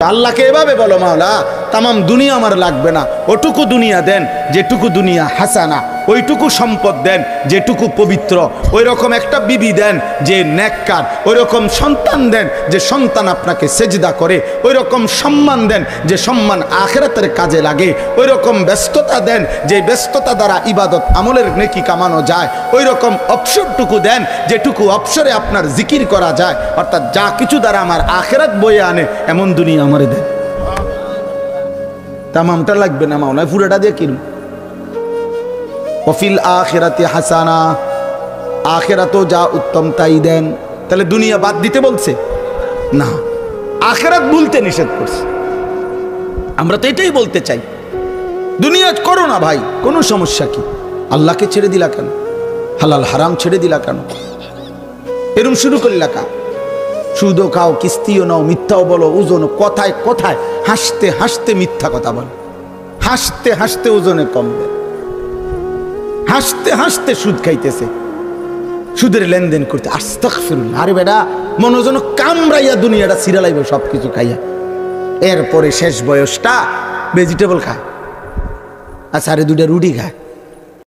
আল্লাহকে এভাবে বলো, মাওলা তামাম দুনিয়া আমার লাগবে না, ওটুকু দুনিয়া দেন যেটুকু দুনিয়া হাসানা, ওইটুকু সম্পদ দেন যেটুকু পবিত্র, ওই রকম একটা বিবি দেন যে নেককার, ওই রকম সন্তান দেন যে সন্তান আপনাকে সেজদা করে, ওই রকম সম্মান দেন যে সম্মান আখিরাতের কাজে লাগে, ওই রকম ব্যস্ততা দেন যে ব্যস্ততা দ্বারা ইবাদত আমলের নেকি কামানো যায়, ওই রকম অবসরটুকু দেন যেটুকু অবসরে আপনার জিকির করা যায়, অর্থাৎ যা কিছু দ্বারা আমার আখিরাত বয়ে আনে এমন দুনিয়া আমারে দেন। তামামটা লাগবে না মাওলা, পুরোটা দিয়ে কিনুন। ওয়াফিল আখিরাতি হাসানা, আখিরাতও যা উত্তম তাই দেন। তাহলে দুনিয়া বাদ দিতে বলছে না, আখিরাত ভুলতে নিষেধ করছে। আমরা তো এটাই বলতে চাই, দুনিয়া করো না ভাই, কোনো সমস্যা কি? আল্লাহকে ছেড়ে দিলা কেন? হালাল হারাম ছেড়ে দিলা কেন? এরম শুরু করলা কা? সুদও খাও, কিস্তিও নাও, মিথ্যাও বলো, ওজনও, কথায় কথায় হাসতে হাসতে মিথ্যা কথা বলো, হাসতে হাসতে ওজনে কমবে, হাসতে হাসতে সুদ খাইতেছে, সুদের লেনদেন করতে। আস্তাগফিরুল্লাহ। আরে বেটা, মনোজন কামড়াইয়া দুনিয়াটা সিরালাইব সবকিছু খাইয়া, এরপরে শেষ বয়সটা ভেজিটেবল খায় আর সাড়ে দুটা রুটি খায়।